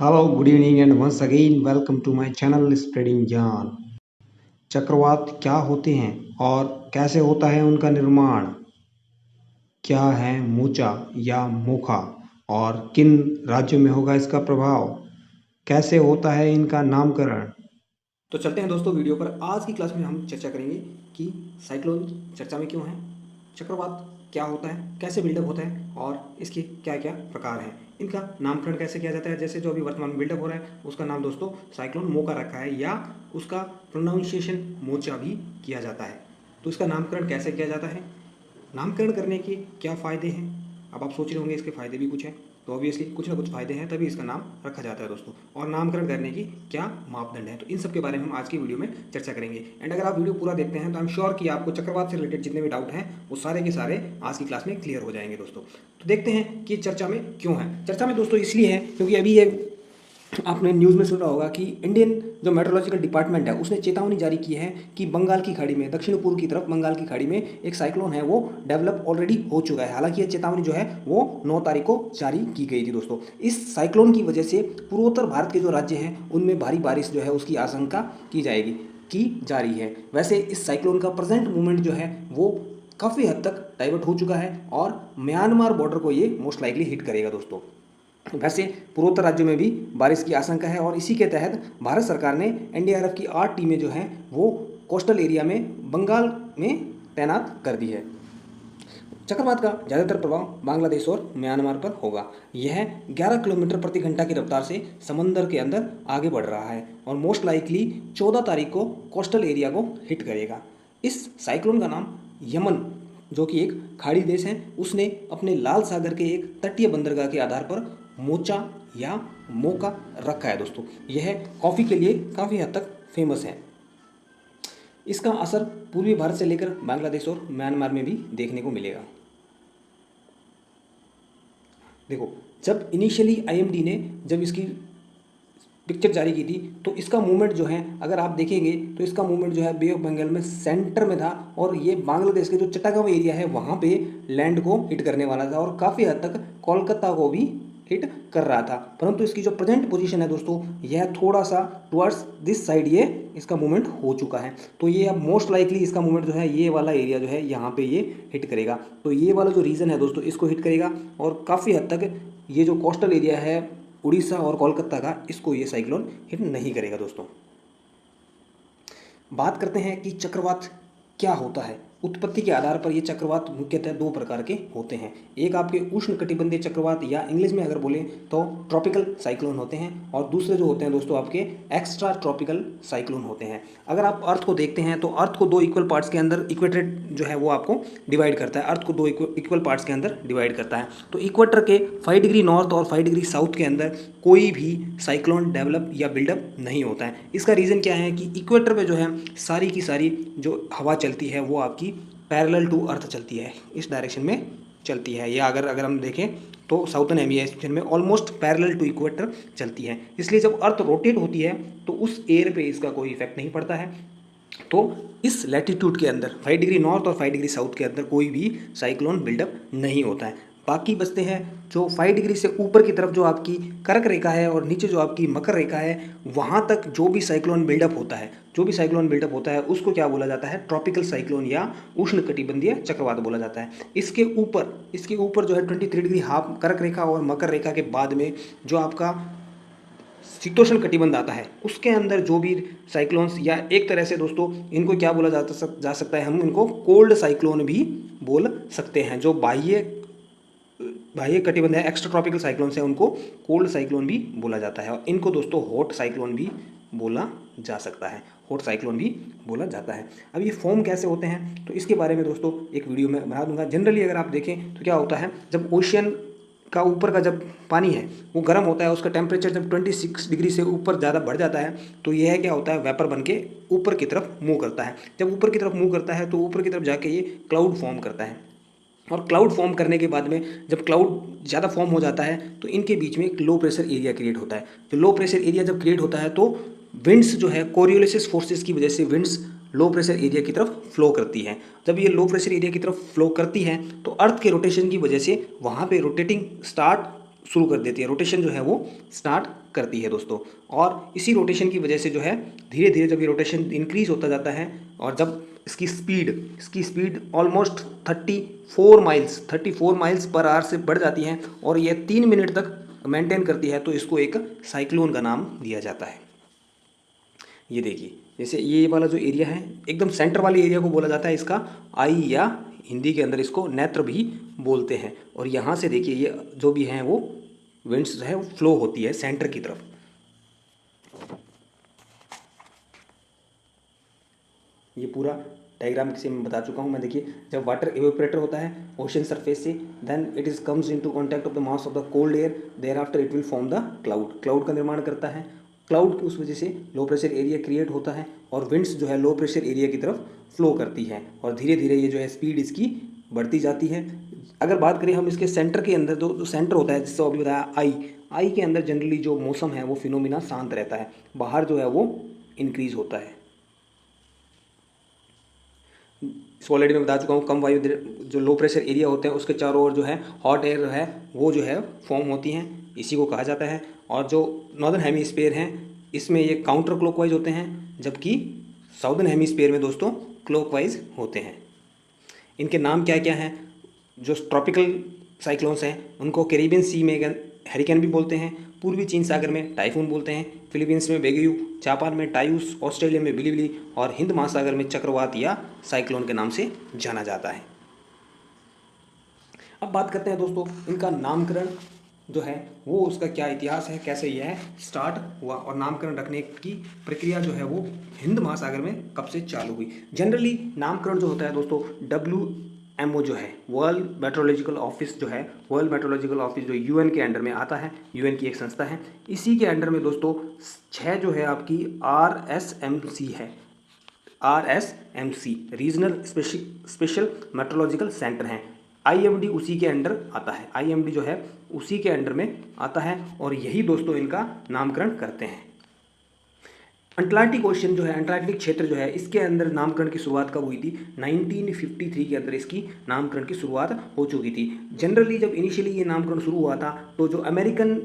Hello, good evening, and once again, welcome to my channel Spreading Yarn. चक्रवात क्या होते हैं और कैसे होता है उनका निर्माण? क्या है मोचा या मोखा और किन राज्यों में होगा इसका प्रभाव? कैसे होता है इनका नामकरण? तो चलते हैं दोस्तों वीडियो पर। आज की क्लास में हम चर्चा करेंगे कि साइक्लोन चर्चा में क्यों है, चक्रवात क्या होता है, कैसे बिल्डअप होता है और इसके क्या क्या प्रकार हैं, इनका नामकरण कैसे किया जाता है। जैसे जो अभी वर्तमान में बिल्डअप हो रहा है उसका नाम दोस्तों साइक्लोन मोका रखा है या उसका प्रोनाउंसिएशन मोचा भी किया जाता है। तो इसका नामकरण कैसे किया जाता है, नामकरण करने के क्या फ़ायदे हैं। अब आप सोच रहे होंगे इसके फ़ायदे भी कुछ हैं, तो ऑब्वियसली कुछ ना कुछ फ़ायदे हैं तभी इसका नाम रखा जाता है दोस्तों। और नामकरण करने की क्या मापदंड है, तो इन सब के बारे में हम आज की वीडियो में चर्चा करेंगे। एंड अगर आप वीडियो पूरा देखते हैं तो आई एम श्योर कि आपको चक्रवात से रिलेटेड जितने भी डाउट हैं वो सारे के सारे आज की क्लास में क्लियर हो जाएंगे दोस्तों। तो देखते हैं कि चर्चा में क्यों है। चर्चा में दोस्तों इसलिए है क्योंकि अभी ये आपने न्यूज़ में सुना होगा कि इंडियन जो मेट्रोलॉजिकल डिपार्टमेंट है उसने चेतावनी जारी की है कि बंगाल की खाड़ी में, दक्षिण पूर्व की तरफ बंगाल की खाड़ी में एक साइक्लोन है वो डेवलप ऑलरेडी हो चुका है। हालांकि ये चेतावनी जो है वो 9 तारीख को जारी की गई थी दोस्तों। इस साइक्लोन की वजह से पूर्वोत्तर भारत के जो राज्य हैं उनमें भारी बारिश जो है उसकी आशंका की जा रही है। वैसे इस साइक्लोन का प्रेजेंट मूवमेंट जो है वो काफ़ी हद तक डाइवर्ट हो चुका है और म्यांमार बॉर्डर को ये मोस्ट लाइकली हिट करेगा दोस्तों। वैसे पूर्वोत्तर राज्यों में भी बारिश की आशंका है और इसी के तहत भारत सरकार ने एनडीआरएफ की 8 टीमें जो हैं वो कोस्टल एरिया में बंगाल में तैनात कर दी है। चक्रवात का ज़्यादातर प्रभाव बांग्लादेश और म्यांमार पर होगा। यह 11 किलोमीटर प्रति घंटा की रफ्तार से समंदर के अंदर आगे बढ़ रहा है और मोस्ट लाइकली 14 तारीख को कोस्टल एरिया को हिट करेगा। इस साइक्लोन का नाम यमन, जो कि एक खाड़ी देश है, उसने अपने लाल सागर के एक तटीय बंदरगाह के आधार पर मोचा या मोका रखा है दोस्तों। यह कॉफ़ी के लिए काफ़ी हद तक फेमस है। इसका असर पूर्वी भारत से लेकर बांग्लादेश और म्यांमार में भी देखने को मिलेगा। देखो, जब इनिशियली आईएमडी ने जब इसकी पिक्चर जारी की थी तो इसका मूवमेंट जो है अगर आप देखेंगे तो इसका मूवमेंट जो है बे ऑफ बंगाल में सेंटर में था और ये बांग्लादेश के जो चट्टागांव एरिया है वहाँ पे लैंड को हिट करने वाला था और काफ़ी हद तक कोलकाता को भी हिट कर रहा था। परंतु इसकी जो प्रेजेंट पोजीशन है दोस्तों यह थोड़ा सा टुवर्ड्स दिस साइड ये इसका मूवमेंट हो चुका है। तो ये अब मोस्ट लाइकली इसका मूवमेंट जो है ये वाला एरिया जो है यहाँ पे ये हिट करेगा। तो ये वाला जो रीजन है दोस्तों इसको हिट करेगा और काफ़ी हद तक ये जो कोस्टल एरिया है उड़ीसा और कोलकाता का, इसको ये साइक्लोन हिट नहीं करेगा दोस्तों। बात करते हैं कि चक्रवात क्या होता है। उत्पत्ति के आधार पर ये चक्रवात मुख्यतः 2 प्रकार के होते हैं। एक आपके उष्ण कटिबंधीय चक्रवात या इंग्लिश में अगर बोलें तो ट्रॉपिकल साइक्लोन होते हैं और दूसरे जो होते हैं दोस्तों आपके एक्स्ट्रा ट्रॉपिकल साइक्लोन होते हैं। अगर आप अर्थ को देखते हैं तो अर्थ को 2 इक्वल पार्ट्स के अंदर इक्वेटर जो है वो आपको डिवाइड करता है। अर्थ को 2 इक्वल पार्ट्स के अंदर डिवाइड करता है। तो इक्वेटर के 5 डिग्री नॉर्थ और 5 डिग्री साउथ के अंदर कोई भी साइक्लोन डेवलप या बिल्डअप नहीं होता है। इसका रीज़न क्या है कि इक्वेटर पे जो है सारी की सारी जो हवा चलती है वो आपकी पैरेलल टू अर्थ चलती है, इस डायरेक्शन में चलती है। या अगर हम देखें तो साउथर्न हेमिस्फीयर में ऑलमोस्ट पैरेलल टू इक्वेटर चलती है। इसलिए जब अर्थ रोटेट होती है तो उस एयर पे इसका कोई इफेक्ट नहीं पड़ता है। तो इस लैटिट्यूड के अंदर 5 डिग्री नॉर्थ और 5 डिग्री साउथ के अंदर कोई भी साइक्लोन बिल्डअप नहीं होता है। बाकी बचते हैं जो 5 डिग्री से ऊपर की तरफ जो आपकी कर्क रेखा है और नीचे जो आपकी मकर रेखा है वहाँ तक जो भी साइक्लोन बिल्डअप होता है उसको क्या बोला जाता है, ट्रॉपिकल साइक्लोन या उष्ण कटिबंधीय चक्रवात बोला जाता है। इसके ऊपर जो है 23 डिग्री हाफ कर्क रेखा और मकर रेखा के बाद में जो आपका शीतोष्ण कटिबंध आता है उसके अंदर जो भी साइक्लोन्स या एक तरह से दोस्तों इनको क्या बोला जा सकता है, हम इनको कोल्ड साइक्लोन भी बोल सकते हैं। जो बाह्य कटिबंध है एक्स्ट्रा ट्रॉपिकल साइक्लोन्स है उनको कोल्ड साइक्लोन भी बोला जाता है और इनको दोस्तों हॉट साइक्लोन भी बोला जा सकता है। अब ये फॉर्म कैसे होते हैं तो इसके बारे में दोस्तों एक वीडियो में बना दूंगा। जनरली अगर आप देखें तो क्या होता है, जब ओशियन का ऊपर का जब पानी है वो गर्म होता है, उसका टेम्परेचर जब 26 डिग्री से ऊपर ज़्यादा बढ़ जाता है तो यह क्या होता है, वेपर बन के ऊपर की तरफ मूव करता है। जब ऊपर की तरफ मूव करता है तो ऊपर की तरफ जाके ये क्लाउड फॉर्म करता है और क्लाउड फॉर्म करने के बाद में जब क्लाउड ज़्यादा फॉर्म हो जाता है तो इनके बीच में एक लो प्रेशर एरिया क्रिएट होता है। जो लो प्रेशर एरिया जब क्रिएट होता है तो विंड्स जो है कोरियोलिसिस फोर्सेस की वजह से विंड्स लो प्रेशर एरिया की तरफ फ्लो करती है। जब ये लो प्रेशर एरिया की तरफ फ्लो करती है तो अर्थ के रोटेशन की वजह से वहाँ पे रोटेटिंग स्टार्ट शुरू कर देती है, रोटेशन जो है वो स्टार्ट करती है दोस्तों। और इसी रोटेशन की वजह से जो है धीरे धीरे जब ये रोटेशन इंक्रीज होता जाता है और जब इसकी speed almost 34 miles per hour से बढ़ जाती है और ये 3 मिनट तक मेंटेन करती है, तो इसको एक साइक्लोन का नाम दिया जाता है। ये देखिए, जैसे ये वाला जो एरिया है एकदम सेंटर वाले एरिया को बोला जाता है इसका आई, या हिंदी के अंदर इसको नेत्र भी बोलते हैं। और यहाँ से देखिए ये जो भी हैं वो विंड्स जो है वो फ्लो होती है सेंटर की तरफ। ये पूरा डायग्राम किसी में बता चुका हूँ मैं। देखिए, जब वाटर इवेपोरेटर होता है ओशन सरफेस से, then it is comes into contact of the mass of the cold air, there after it will form the cloud का निर्माण करता है। क्लाउड की उस वजह से लो प्रेशर एरिया क्रिएट होता है और विंड्स जो है लो प्रेशर एरिया की तरफ फ्लो करती है और धीरे धीरे ये जो है स्पीड इसकी बढ़ती जाती है। अगर बात करें हम इसके सेंटर के अंदर, जो सेंटर होता है जिससे अभी बताया आई के अंदर जनरली जो मौसम है वो फिनोमिना शांत रहता है, बाहर जो है वो इंक्रीज होता है। इसको ऑलरेडी मैं बता चुका हूँ, कम वायु जो लो प्रेशर एरिया होते हैं उसके चारों ओर जो है हॉट एयर है वो जो है फॉर्म होती हैं, इसी को कहा जाता है। और जो नॉर्दर्न हेमीस्फीयर हैं इसमें ये काउंटर क्लॉकवाइज होते हैं, जबकि साउदर्न हेमीस्फीयर में दोस्तों क्लॉकवाइज होते हैं। इनके नाम क्या क्या हैं? जो ट्रॉपिकल साइक्लोन्स हैं उनको कैरिबियन सी में हैरिकेन भी बोलते हैं, पूर्वी चीन सागर में टाइफून बोलते हैं, फिलीपींस में बेगयू, जापान में टायूस, ऑस्ट्रेलिया में बिलीबिली और हिंद महासागर में चक्रवात या साइक्लोन के नाम से जाना जाता है। अब बात करते हैं दोस्तों इनका नामकरण जो है वो उसका क्या इतिहास है, कैसे यह स्टार्ट हुआ और नामकरण रखने की प्रक्रिया जो है वो हिंद महासागर में कब से चालू हुई। जनरली नामकरण जो होता है दोस्तों WMO जो है, वर्ल्ड मेट्रोलॉजिकल ऑफिस जो है, वर्ल्ड मेट्रोलॉजिकल ऑफिस जो UN के अंडर में आता है, UN की एक संस्था है, इसी के अंडर में दोस्तों 6 जो है आपकी RSMC है, RSMC regional special meteorological centre हैं। IMD उसी के अंडर आता है, IMD जो है उसी के अंडर में आता है और यही दोस्तों इनका नामकरण करते हैं। अंटार्कटिक ओशन जो है, अंटार्कटिक क्षेत्र जो है, इसके अंदर नामकरण की शुरुआत कब हुई थी? 1953 के अंदर इसकी नामकरण की शुरुआत हो चुकी थी। जनरली जब इनिशियली ये नामकरण शुरू हुआ था तो जो अमेरिकन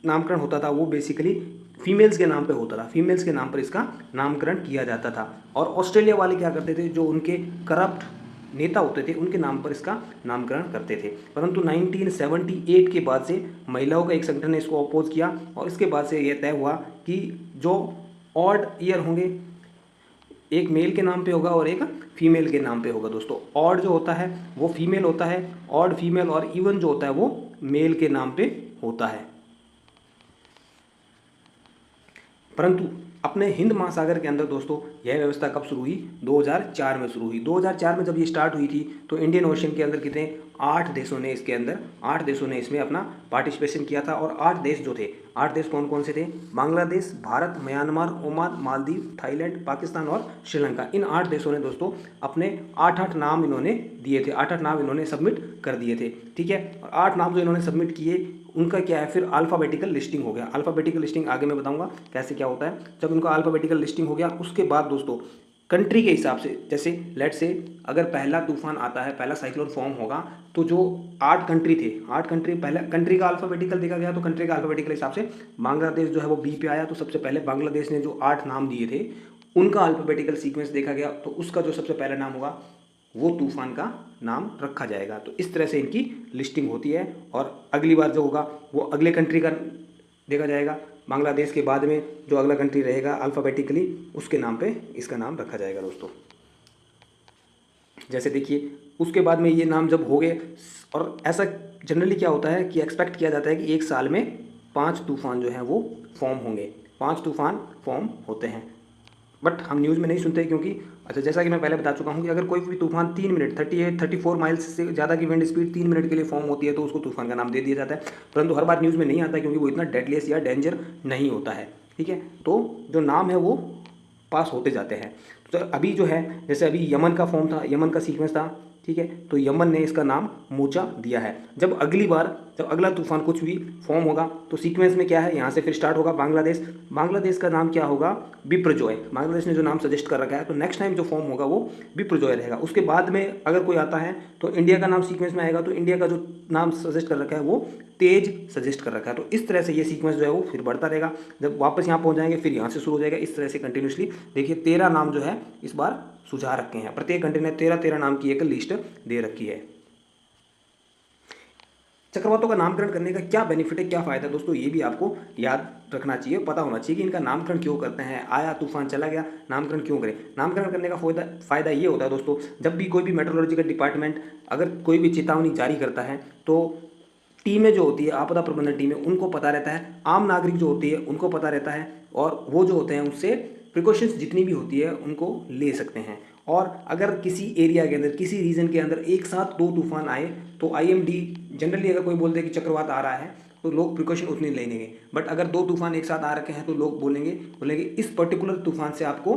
नामकरण होता था वो बेसिकली फीमेल्स के नाम पे होता था, फीमेल्स के नाम पर इसका नामकरण किया जाता था। और ऑस्ट्रेलिया वाले क्या करते थे, जो उनके करप्ट नेता होते थे उनके नाम पर इसका नामकरण करते थे। परंतु 1978 के बाद से महिलाओं का एक संगठन ने इसको अपोज किया और इसके बाद से यह तय हुआ कि जो ऑड ईयर होंगे, एक मेल के नाम पे होगा और एक फीमेल के नाम पे होगा दोस्तों। ऑड जो होता है वो फीमेल होता है, ऑड फीमेल, और इवन जो होता है वो मेल के नाम पे होता है। परंतु अपने हिंद महासागर के अंदर दोस्तों यह व्यवस्था कब शुरू हुई? 2004 में शुरू हुई। 2004 में जब ये स्टार्ट हुई थी तो इंडियन ओशन के अंदर कितने 8 देशों ने इसमें अपना पार्टिसिपेशन किया था। और 8 देश जो थे, 8 देश कौन कौन से थे? Bangladesh, Bharat, Myanmar, Oman, Maldives, Thailand, Pakistan और श्रीलंका। इन 8 देशों ने दोस्तों अपने 8 नाम इन्होंने दिए थे, 8 नाम इन्होंने सबमिट कर दिए थे, ठीक है। और 8 नाम जो इन्होंने सबमिट किए उनका क्या है, फिर अल्फ़ाबेटिकल लिस्टिंग हो गया। अल्फ़ाबेटिकल लिस्टिंग आगे मैं बताऊंगा कैसे क्या होता है। जब उनका अल्फ़ाबेटिकल लिस्टिंग हो गया उसके बाद दोस्तों कंट्री के हिसाब से, जैसे लेट से अगर पहला तूफान आता है, पहला साइक्लोन फॉर्म होगा, तो जो 8 कंट्री थे, 8 कंट्री, पहले कंट्री का अल्फ़ाबेटिकल देखा गया तो कंट्री का अल्फ़ाबेटिकल हिसाब से बांग्लादेश जो है वो बी पे आया। तो सबसे पहले बांग्लादेश ने जो 8 नाम दिए थे उनका अल्फ़ाबेटिकल सीक्वेंस देखा गया, तो उसका जो सबसे पहला नाम होगा वो तूफान का नाम रखा जाएगा। तो इस तरह से इनकी लिस्टिंग होती है और अगली बार जो होगा वो अगले कंट्री का देखा जाएगा। बांग्लादेश के बाद में जो अगला कंट्री रहेगा अल्फ़ाबेटिकली उसके नाम पे इसका नाम रखा जाएगा दोस्तों। जैसे देखिए उसके बाद में ये नाम जब हो गए, और ऐसा जनरली क्या होता है कि एक्सपेक्ट किया जाता है कि एक साल में 5 तूफान जो हैं वो फॉर्म होंगे, 5 तूफान फॉर्म होते हैं। बट हम न्यूज़ में नहीं सुनते क्योंकि अच्छा, जैसा कि मैं पहले बता चुका हूँ कि अगर कोई भी तूफान 3 मिनट 34 माइल्स से ज़्यादा की विंड स्पीड 3 मिनट के लिए फॉर्म होती है तो उसको तूफान का नाम दे दिया जाता है। परंतु हर बार न्यूज़ में नहीं आता क्योंकि वो इतना डेडलियस या डेंजर नहीं होता है, ठीक है। तो जो नाम है वो पास होते जाते हैं। तो अभी जो है, जैसे अभी यमन का फॉर्म था, यमन का सीक्वेंस था ठीक है। तो यमन ने इसका नाम मोचा दिया है। जब अगला तूफान कुछ भी फॉर्म होगा तो सीक्वेंस में क्या है, यहाँ से फिर स्टार्ट होगा बांग्लादेश का नाम क्या होगा, बिप्रजॉय। बांग्लादेश ने जो नाम सजेस्ट कर रखा है, तो नेक्स्ट टाइम जो फॉर्म होगा वो बिप्रजॉय रहेगा। उसके बाद में अगर कोई आता है तो इंडिया का नाम सीक्वेंस में आएगा, तो इंडिया का जो नाम सजेस्ट कर रखा है वो तेज सजेस्ट कर रखा है। तो इस तरह से ये सीक्वेंस जो है वो फिर बढ़ता रहेगा। जब वापस यहाँ पहुँच जाएंगे फिर यहाँ से शुरू हो जाएगा, इस तरह से कंटिन्यूसली। देखिए 13 नाम जो है इस बार सुझा रखे हैं, प्रत्येक घंटे ने 13 नाम की एक लिस्ट दे रखी है। चक्रवातों का नामकरण करने का क्या बेनिफिट है, क्या फ़ायदा है दोस्तों, ये भी आपको याद रखना चाहिए, पता होना चाहिए कि इनका नामकरण क्यों करते हैं। आया तूफान चला गया, नामकरण क्यों करें। नामकरण करने का फ़ायदा ये होता है दोस्तों, जब भी कोई भी मेट्रोलॉजिकल डिपार्टमेंट अगर कोई भी चेतावनी जारी करता है तो टीमें जो होती है, आपदा प्रबंधन टीमें, उनको पता रहता है, आम नागरिक जो होती है उनको पता रहता है, और वो जो होते हैं उससे प्रिकॉशंस जितनी भी होती है उनको ले सकते हैं। और अगर किसी एरिया के अंदर, किसी रीजन के अंदर एक साथ 2 तूफान आए तो आईएमडी जनरली अगर कोई बोल दे कि चक्रवात आ रहा है तो लोग प्रिकॉशन उतने लेंगे। बट अगर 2 तूफान एक साथ आ रखे हैं तो लोग बोलेंगे इस पर्टिकुलर तूफान से आपको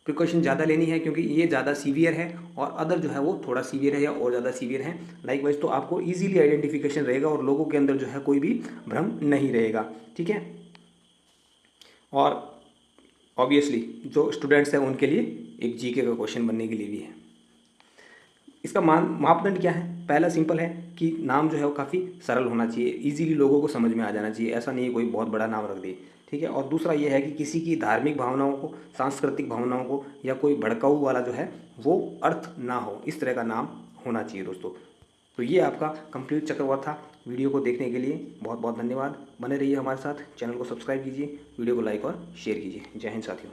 प्रिकॉशन ज़्यादा लेनी है क्योंकि ये ज़्यादा सीवियर है, और अदर जो है वो थोड़ा सीवियर है या और ज़्यादा सीवियर है। लाइकवाइज तो आपको ईजिली आइडेंटिफिकेशन रहेगा और लोगों के अंदर जो है कोई भी भ्रम नहीं रहेगा, ठीक है। और ऑब्वियसली जो स्टूडेंट्स हैं उनके लिए एक जीके का क्वेश्चन बनने के लिए भी है। इसका मापदंड क्या है, पहला सिंपल है कि नाम जो है वो काफ़ी सरल होना चाहिए, इजीली लोगों को समझ में आ जाना चाहिए, ऐसा नहीं है कोई बहुत बड़ा नाम रख दे, ठीक है। और दूसरा ये है कि किसी की धार्मिक भावनाओं को, सांस्कृतिक भावनाओं को या कोई भड़काऊ वाला जो है वो अर्थ ना हो, इस तरह का नाम होना चाहिए दोस्तों। तो ये आपका कंप्लीट चक्रवात था। वीडियो को देखने के लिए बहुत बहुत धन्यवाद। बने रहिए हमारे साथ, चैनल को सब्सक्राइब कीजिए, वीडियो को लाइक और शेयर कीजिए। जय हिंद साथियों।